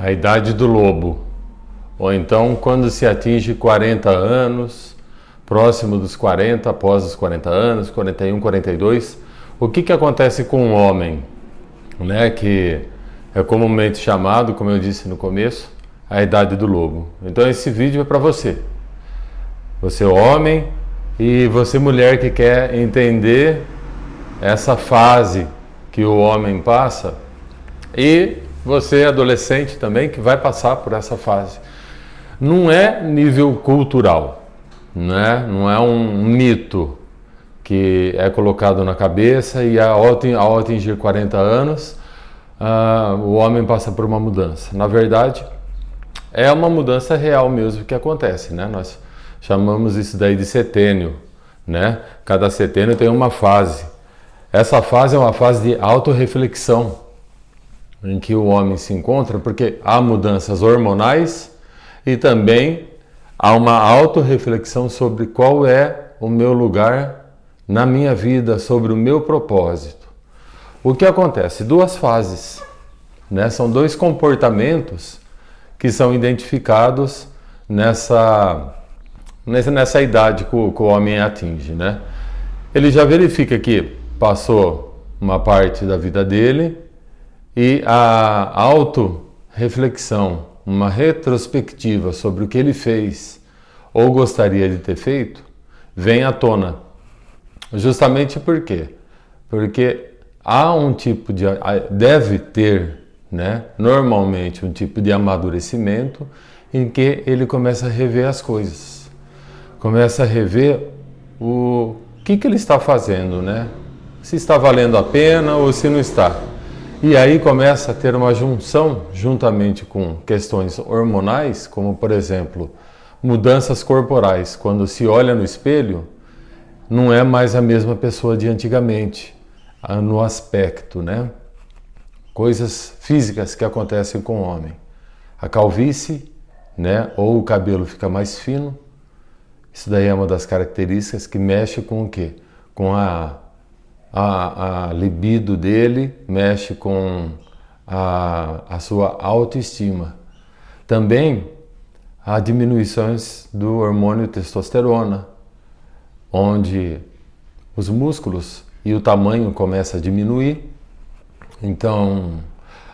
a idade do lobo, ou então quando se atinge 40 anos, próximo dos 40, após os 40 anos, 41, 42, o que acontece com o homem, né, que é comumente chamado, como eu disse no começo, a idade do lobo. Então esse vídeo é para você. Você homem e você mulher que quer entender essa fase que o homem passa, e você adolescente também que vai passar por essa fase. Não é nível cultural, né? Não é um mito que é colocado na cabeça e ao atingir 40 anos o homem passa por uma mudança. Na verdade, é uma mudança real mesmo que acontece, né? Nós chamamos isso daí de setênio, né? Cada setênio tem uma fase. Essa fase é uma fase de autorreflexão, em que o homem se encontra, porque há mudanças hormonais e também há uma autorreflexão sobre qual é o meu lugar na minha vida, sobre o meu propósito. O que acontece? Duas fases, né? São dois comportamentos que são identificados nessa idade que o homem atinge, né? Ele já verifica que passou uma parte da vida dele e a autorreflexão, uma retrospectiva sobre o que ele fez ou gostaria de ter feito, vem à tona. Justamente por quê? Porque há um tipo de... deve ter, né, normalmente um tipo de amadurecimento em que ele começa a rever as coisas. Começa a rever o que ele está fazendo, né? Se está valendo a pena ou se não está. E aí começa a ter uma junção, juntamente com questões hormonais, como por exemplo, mudanças corporais. Quando se olha no espelho, não é mais a mesma pessoa de antigamente, no aspecto, né? Coisas físicas que acontecem com o homem. A calvície, né? Ou o cabelo fica mais fino. Isso daí é uma das características que mexe com o quê? Com a libido dele, mexe com a sua autoestima. Também há diminuições do hormônio testosterona, onde os músculos e o tamanho começa a diminuir. Então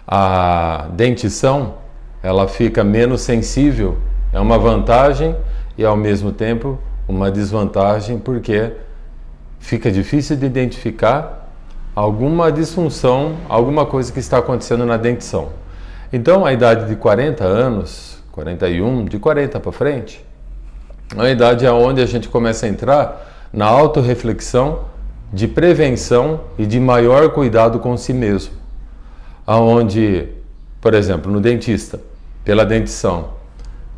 a dentição ela fica menos sensível, é uma vantagem e ao mesmo tempo uma desvantagem, porque fica difícil de identificar alguma disfunção, alguma coisa que está acontecendo na dentição. Então, a idade de 40 anos, 41, de 40 para frente, é a idade onde a gente começa a entrar na autorreflexão de prevenção e de maior cuidado com si mesmo. Onde, por exemplo, no dentista, pela dentição,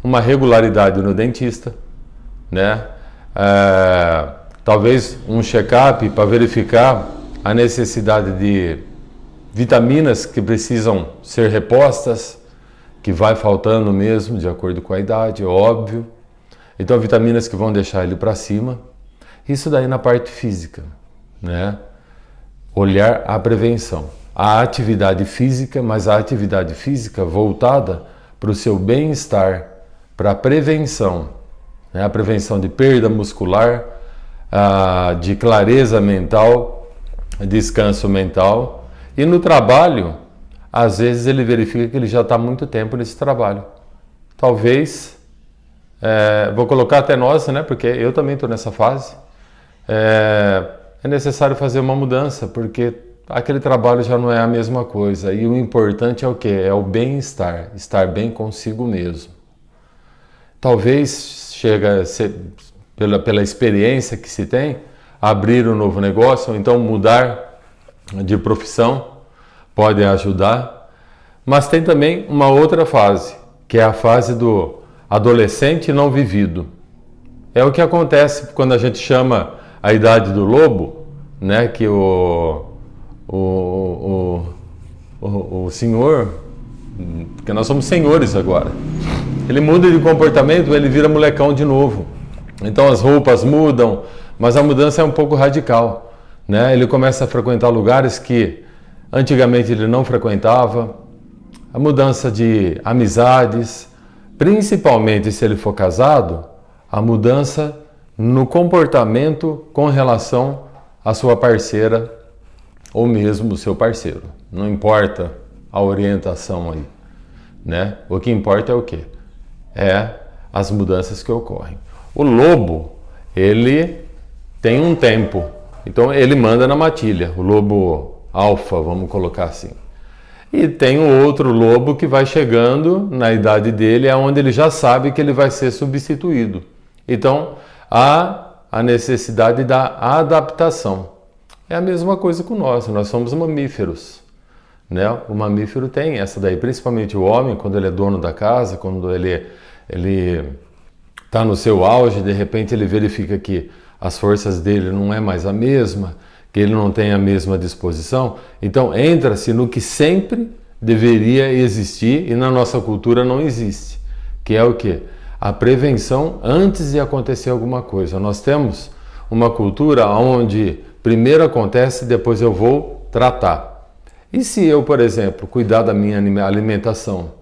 uma regularidade no dentista, né? Talvez um check-up para verificar a necessidade de vitaminas que precisam ser repostas, que vai faltando mesmo, de acordo com a idade, é óbvio. Então, vitaminas que vão deixar ele para cima. Isso daí na parte física, né? Olhar a prevenção. A atividade física, mas a atividade física voltada para o seu bem-estar, para a prevenção, né? A prevenção de perda muscular, de clareza mental, descanso mental. E no trabalho, às vezes ele verifica que ele já está há muito tempo nesse trabalho. Talvez, vou colocar até nós, né, porque eu também estou nessa fase, é necessário fazer uma mudança, porque aquele trabalho já não é a mesma coisa. E o importante é o quê? É o bem-estar, estar bem consigo mesmo. Talvez chega a ser... Pela experiência que se tem, abrir um novo negócio, ou então mudar de profissão, pode ajudar. Mas tem também uma outra fase, que é a fase do adolescente não vivido. É o que acontece quando a gente chama a idade do lobo, né? Que o senhor, porque nós somos senhores agora, ele muda de comportamento, ele vira molecão de novo. Então as roupas mudam, mas a mudança é um pouco radical, né? Ele começa a frequentar lugares que antigamente ele não frequentava, a mudança de amizades, principalmente se ele for casado, a mudança no comportamento com relação à sua parceira ou mesmo o seu parceiro. Não importa a orientação aí, né? O que importa é o quê? É as mudanças que ocorrem. O lobo, ele tem um tempo, então ele manda na matilha, o lobo alfa, vamos colocar assim. E tem o outro lobo que vai chegando na idade dele, é onde ele já sabe que ele vai ser substituído. Então, há a necessidade da adaptação. É a mesma coisa com nós somos mamíferos, né? O mamífero tem essa daí, principalmente o homem, quando ele é dono da casa, quando ele está no seu auge, de repente ele verifica que as forças dele não é mais a mesma, que ele não tem a mesma disposição, então entra-se no que sempre deveria existir e na nossa cultura não existe, que é o quê? A prevenção antes de acontecer alguma coisa. Nós temos uma cultura onde primeiro acontece, depois eu vou tratar. E se eu, por exemplo, cuidar da minha alimentação,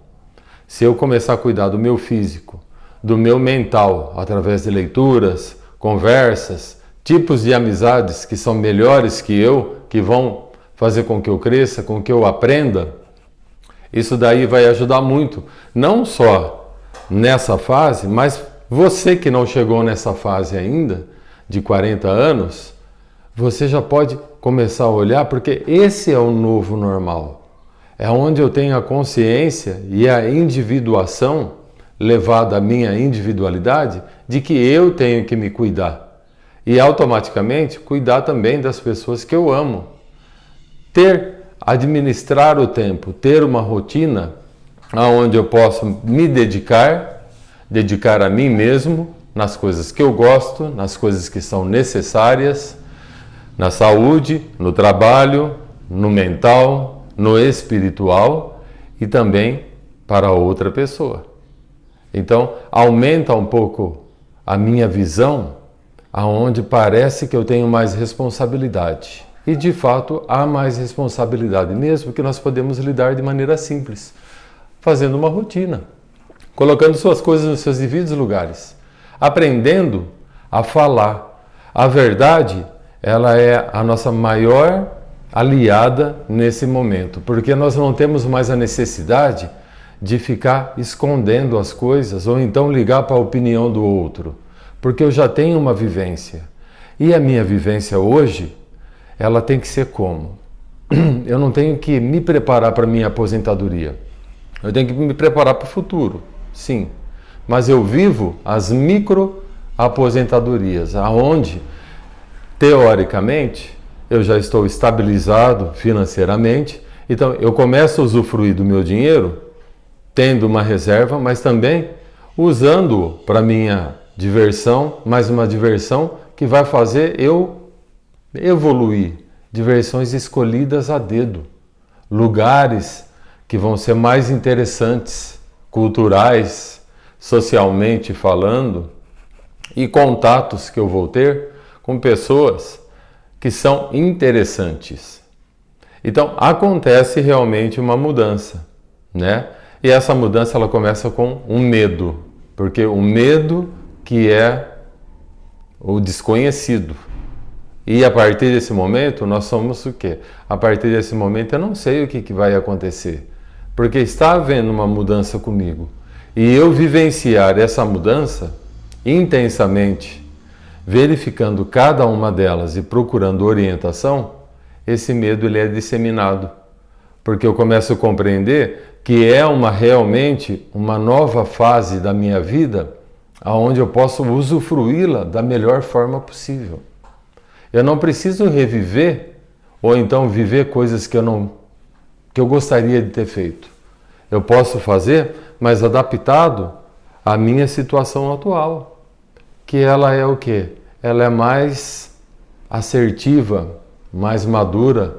se eu começar a cuidar do meu físico, do meu mental, através de leituras, conversas, tipos de amizades que são melhores que eu, que vão fazer com que eu cresça, com que eu aprenda, isso daí vai ajudar muito, não só nessa fase, mas você que não chegou nessa fase ainda, de 40 anos, você já pode começar a olhar, porque esse é o novo normal. É onde eu tenho a consciência e a individuação, levada à minha individualidade, de que eu tenho que me cuidar. E automaticamente cuidar também das pessoas que eu amo. Administrar o tempo, ter uma rotina onde eu posso me dedicar a mim mesmo, nas coisas que eu gosto, nas coisas que são necessárias, na saúde, no trabalho, no mental, no espiritual e também para outra pessoa. Então, aumenta um pouco a minha visão, aonde parece que eu tenho mais responsabilidade. E, de fato, há mais responsabilidade, mesmo que nós podemos lidar de maneira simples, fazendo uma rotina, colocando suas coisas nos seus devidos lugares, aprendendo a falar. A verdade, ela é a nossa maior aliada nesse momento, porque nós não temos mais a necessidade de ficar escondendo as coisas ou então ligar para a opinião do outro, porque eu já tenho uma vivência. E a minha vivência hoje, ela tem que ser como? Eu não tenho que me preparar para a minha aposentadoria. Eu tenho que me preparar para o futuro, sim. Mas eu vivo as micro-aposentadorias, aonde, teoricamente, eu já estou estabilizado financeiramente, então eu começo a usufruir do meu dinheiro, tendo uma reserva, mas também usando-o para minha diversão, mas uma diversão que vai fazer eu evoluir. Diversões escolhidas a dedo, lugares que vão ser mais interessantes, culturais, socialmente falando, e contatos que eu vou ter com pessoas que são interessantes. Então, acontece realmente uma mudança, né? E essa mudança ela começa com um medo, porque o medo que é o desconhecido. E a partir desse momento, nós somos o quê? A partir desse momento, eu não sei o que vai acontecer, porque está havendo uma mudança comigo. E eu vivenciar essa mudança intensamente, verificando cada uma delas e procurando orientação, esse medo ele é disseminado, porque eu começo a compreender que é realmente uma nova fase da minha vida, onde eu posso usufruí-la da melhor forma possível. Eu não preciso reviver ou então viver coisas que eu gostaria de ter feito. Eu posso fazer, mas adaptado à minha situação atual, que ela é o quê? Ela é mais assertiva, mais madura,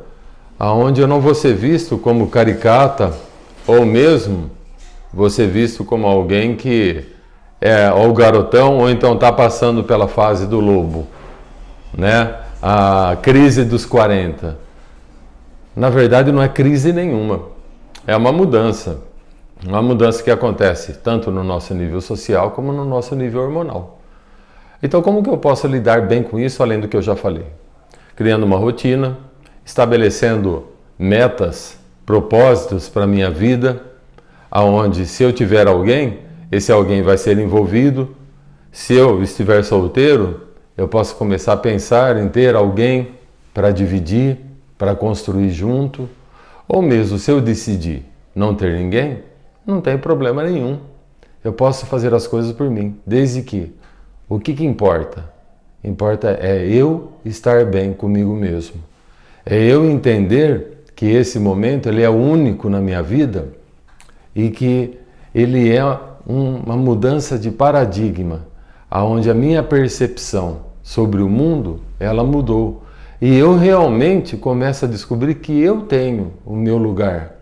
aonde eu não vou ser visto como caricata ou mesmo vou ser visto como alguém que é ou garotão ou então está passando pela fase do lobo, né? A crise dos 40. Na verdade, não é crise nenhuma. é uma mudança que acontece tanto no nosso nível social como no nosso nível hormonal. Então, como que eu posso lidar bem com isso, além do que eu já falei? Criando uma rotina, estabelecendo metas, propósitos para a minha vida, aonde se eu tiver alguém, esse alguém vai ser envolvido. Se eu estiver solteiro, eu posso começar a pensar em ter alguém para dividir, para construir junto. Ou mesmo se eu decidir não ter ninguém, não tem problema nenhum. Eu posso fazer as coisas por mim, desde que o que importa? Importa é eu estar bem comigo mesmo. É eu entender que esse momento ele é único na minha vida e que ele é uma mudança de paradigma, aonde a minha percepção sobre o mundo, ela mudou. E eu realmente começo a descobrir que eu tenho o meu lugar,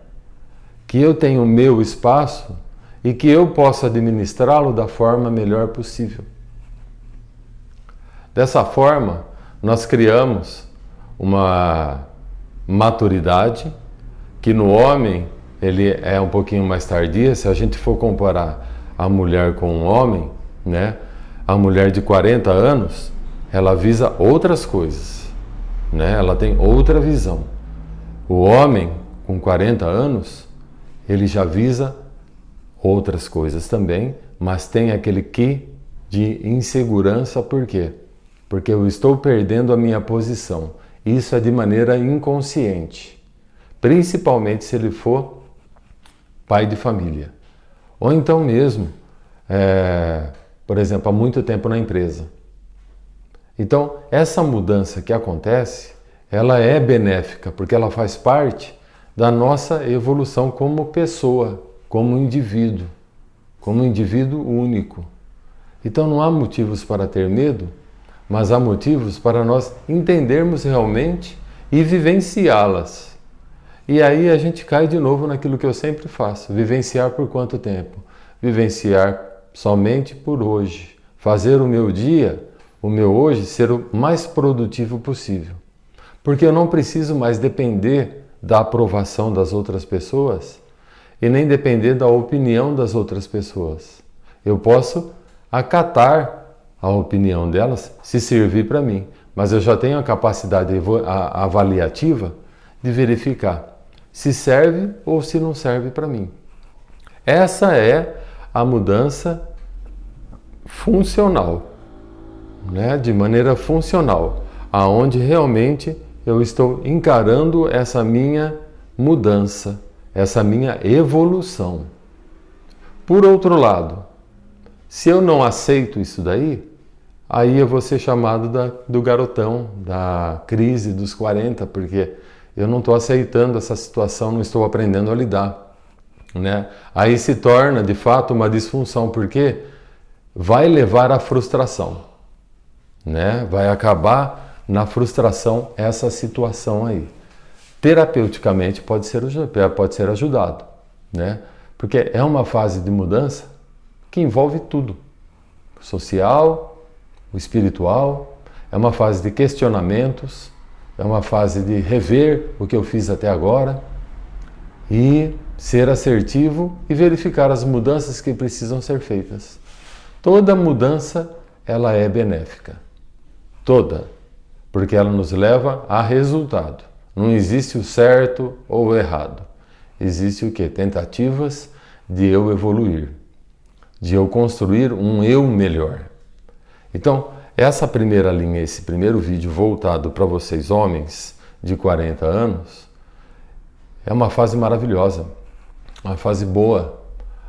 que eu tenho o meu espaço e que eu posso administrá-lo da forma melhor possível. Dessa forma, nós criamos uma maturidade que no homem ele é um pouquinho mais tardia. Se a gente for comparar a mulher com um homem, né? A mulher de 40 anos, ela visa outras coisas, né? Ela tem outra visão. O homem com 40 anos, ele já visa outras coisas também, mas tem aquele quê de insegurança. Por quê? Porque eu estou perdendo a minha posição. Isso é de maneira inconsciente, principalmente se ele for pai de família. Ou então mesmo, por exemplo, há muito tempo na empresa. Então, essa mudança que acontece, ela é benéfica, porque ela faz parte da nossa evolução como pessoa, como indivíduo único. Então não há motivos para ter medo, mas há motivos para nós entendermos realmente e vivenciá-las. E aí a gente cai de novo naquilo que eu sempre faço. Vivenciar por quanto tempo? Vivenciar somente por hoje. Fazer o meu dia, o meu hoje, ser o mais produtivo possível. Porque eu não preciso mais depender da aprovação das outras pessoas e nem depender da opinião das outras pessoas. Eu posso acatar a opinião delas se servir para mim, mas eu já tenho a capacidade avaliativa de verificar se serve ou se não serve para mim. Essa é a mudança funcional, né? De maneira funcional, aonde realmente eu estou encarando essa minha mudança, essa minha evolução. Por outro lado, se eu não aceito isso daí, aí eu vou ser chamado do garotão, da crise dos 40, porque eu não estou aceitando essa situação, não estou aprendendo a lidar, né? Aí se torna, de fato, uma disfunção, porque vai levar à frustração, né? Vai acabar na frustração essa situação aí. Terapeuticamente pode ser ajudado, né? Porque é uma fase de mudança que envolve tudo, o social, o espiritual, é uma fase de questionamentos, é uma fase de rever o que eu fiz até agora e ser assertivo e verificar as mudanças que precisam ser feitas. Toda mudança, ela é benéfica. Toda. Porque ela nos leva a resultado. Não existe o certo ou o errado. Existe o quê? Tentativas de eu evoluir, de eu construir um eu melhor. Então, essa primeira linha, esse primeiro vídeo voltado para vocês homens de 40 anos, é uma fase maravilhosa, uma fase boa,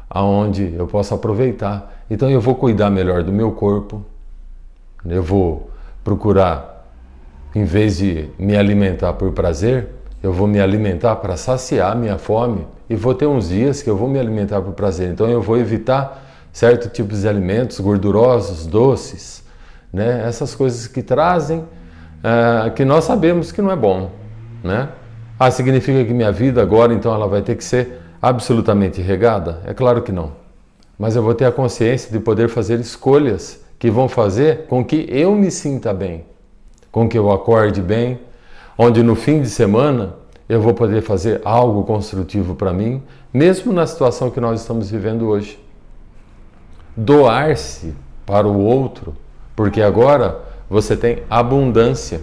aonde eu posso aproveitar. Então eu vou cuidar melhor do meu corpo, eu vou procurar, em vez de me alimentar por prazer, eu vou me alimentar para saciar minha fome e vou ter uns dias que eu vou me alimentar por prazer. Então eu vou evitar certos tipos de alimentos gordurosos, doces, né? Essas coisas que trazem, que nós sabemos que não é bom, né? Significa que minha vida agora então ela vai ter que ser absolutamente regada? É claro que não. Mas eu vou ter a consciência de poder fazer escolhas que vão fazer com que eu me sinta bem, com que eu acorde bem, onde no fim de semana eu vou poder fazer algo construtivo para mim, mesmo na situação que nós estamos vivendo hoje. Doar-se para o outro, porque agora você tem abundância.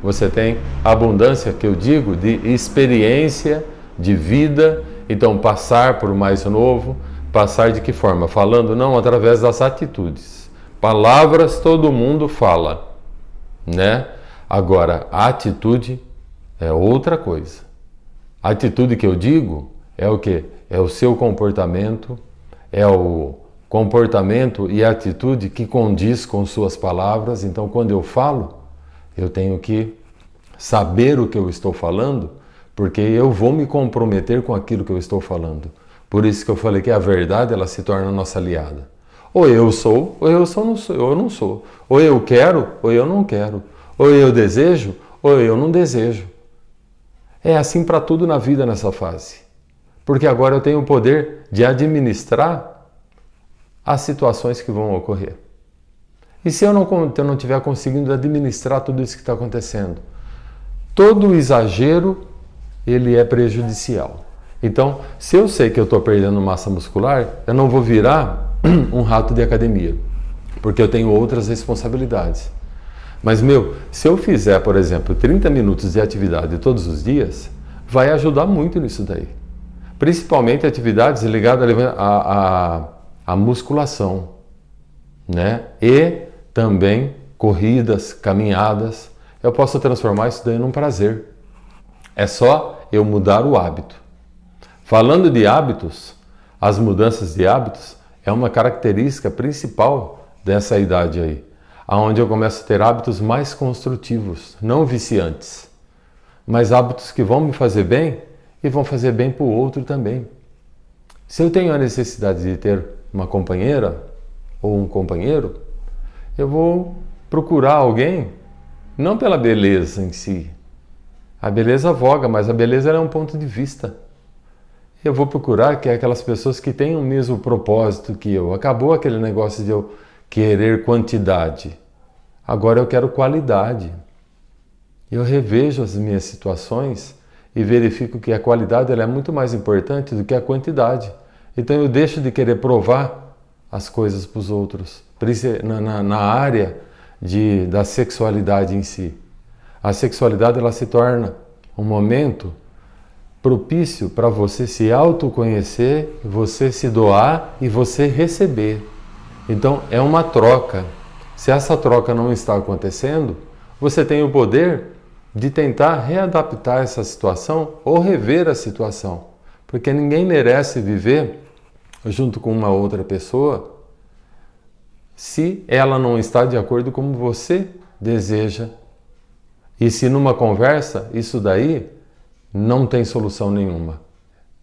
Você tem abundância, que eu digo, de experiência, de vida. Então, passar por mais novo, passar de que forma? Falando não através das atitudes. Palavras todo mundo fala, né? Agora, a atitude é outra coisa. A atitude que eu digo é o quê? É o seu comportamento, é o comportamento e a atitude que condiz com suas palavras. Então, quando eu falo, eu tenho que saber o que eu estou falando, porque eu vou me comprometer com aquilo que eu estou falando. Por isso que eu falei que a verdade, ela se torna nossa aliada. Ou eu sou, ou eu não sou. Ou eu quero, ou eu não quero. Ou eu desejo, ou eu não desejo. É assim para tudo na vida nessa fase. Porque agora eu tenho o poder de administrar as situações que vão ocorrer. E se eu não estiver conseguindo administrar tudo isso que está acontecendo? Todo exagero, ele é prejudicial. Então, se eu sei que eu estou perdendo massa muscular, eu não vou virar um rato de academia, porque eu tenho outras responsabilidades. Mas, se eu fizer, por exemplo, 30 minutos de atividade todos os dias, vai ajudar muito nisso daí. Principalmente atividades ligadas à musculação, né? E também corridas, caminhadas. Eu posso transformar isso daí num prazer. É só eu mudar o hábito. Falando de hábitos, as mudanças de hábitos é uma característica principal dessa idade aí, aonde eu começo a ter hábitos mais construtivos, não viciantes, mas hábitos que vão me fazer bem e vão fazer bem para o outro também. Se eu tenho a necessidade de ter uma companheira ou um companheiro, eu vou procurar alguém, não pela beleza em si. A beleza voga, mas a beleza é um ponto de vista. Eu vou procurar que é aquelas pessoas que têm o mesmo propósito que eu. Acabou aquele negócio de eu querer quantidade. Agora eu quero qualidade. Eu revejo as minhas situações e verifico que a qualidade ela é muito mais importante do que a quantidade. Então eu deixo de querer provar as coisas para os outros, na área da sexualidade em si. A sexualidade ela se torna um momento propício para você se autoconhecer, você se doar e você receber. Então é uma troca. Se essa troca não está acontecendo, você tem o poder de tentar readaptar essa situação ou rever a situação. Porque ninguém merece viver junto com uma outra pessoa se ela não está de acordo com como você deseja. E se numa conversa, isso daí não tem solução nenhuma.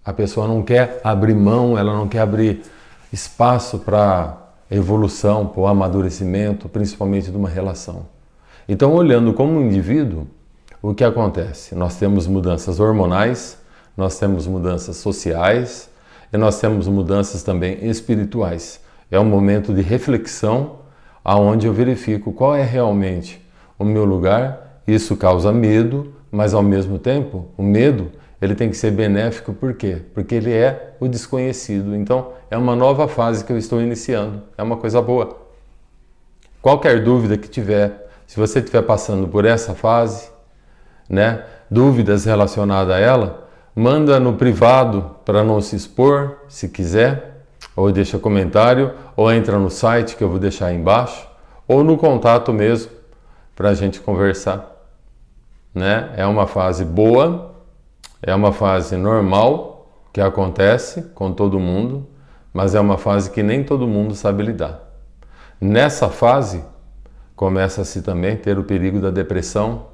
A pessoa não quer abrir mão, ela não quer abrir espaço para evolução, para o amadurecimento, principalmente de uma relação. Então, olhando como um indivíduo, o que acontece? Nós temos mudanças hormonais, nós temos mudanças sociais e nós temos mudanças também espirituais. É um momento de reflexão aonde eu verifico qual é realmente o meu lugar. Isso causa medo, mas ao mesmo tempo, o medo ele tem que ser benéfico. Por quê? Porque ele é o desconhecido. Então, é uma nova fase que eu estou iniciando. É uma coisa boa. Qualquer dúvida que tiver, se você estiver passando por essa fase, né, dúvidas relacionadas a ela, manda no privado para não se expor, se quiser, ou deixa comentário, ou entra no site que eu vou deixar aí embaixo, ou no contato mesmo, para a gente conversar. Né? É uma fase boa, é uma fase normal que acontece com todo mundo, mas é uma fase que nem todo mundo sabe lidar. Nessa fase, começa-se também a ter o perigo da depressão,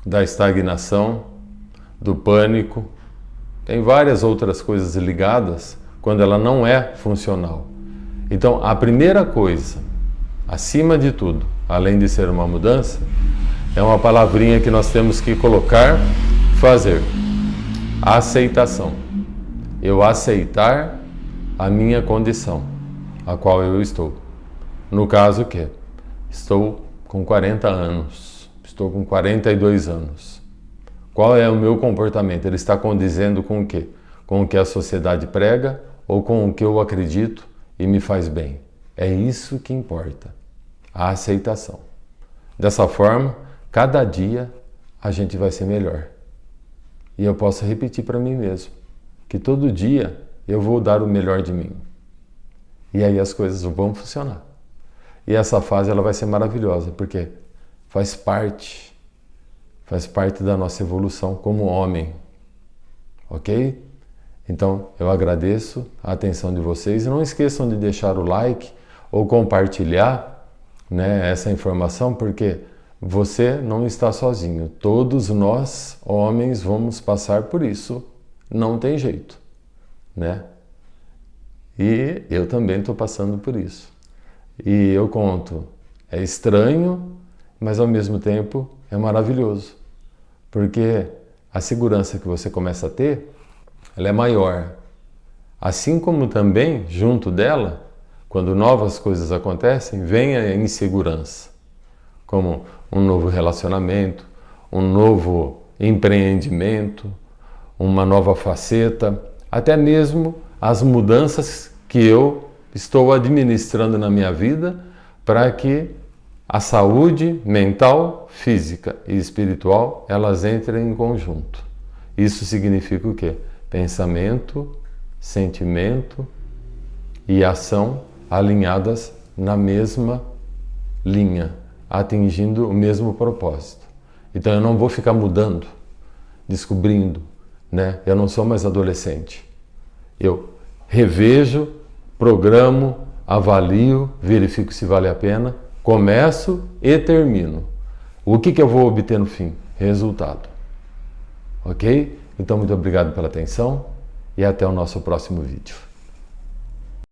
da estagnação, do pânico. Tem várias outras coisas ligadas quando ela não é funcional. Então, a primeira coisa, acima de tudo, além de ser uma mudança, é uma palavrinha que nós temos que colocar, fazer. Aceitação. Eu aceitar a minha condição, a qual eu estou. No caso, o quê? Estou com 40 anos. Estou com 42 anos. Qual é o meu comportamento? Ele está condizendo com o quê? Com o que a sociedade prega ou com o que eu acredito e me faz bem? É isso que importa, a aceitação. Dessa forma, cada dia a gente vai ser melhor. E eu posso repetir para mim mesmo que todo dia eu vou dar o melhor de mim. E aí as coisas vão funcionar. E essa fase ela vai ser maravilhosa, porque faz parte da nossa evolução como homem. Ok? Então, eu agradeço a atenção de vocês. E não esqueçam de deixar o like ou compartilhar, né, essa informação, porque você não está sozinho. Todos nós, homens, vamos passar por isso. Não tem jeito, né? E eu também estou passando por isso. E eu conto, é estranho, mas ao mesmo tempo é maravilhoso. Porque a segurança que você começa a ter, ela é maior. Assim como também, junto dela, quando novas coisas acontecem, vem a insegurança. Como um novo relacionamento, um novo empreendimento, uma nova faceta, até mesmo as mudanças que eu estou administrando na minha vida para que a saúde mental, física e espiritual, elas entrem em conjunto. Isso significa o quê? Pensamento, sentimento e ação alinhadas na mesma linha, atingindo o mesmo propósito. Então eu não vou ficar mudando, descobrindo, né? Eu não sou mais adolescente. Eu revejo, programo, avalio, verifico se vale a pena, começo e termino. O que eu vou obter no fim? Resultado. Ok? Então, muito obrigado pela atenção e até o nosso próximo vídeo.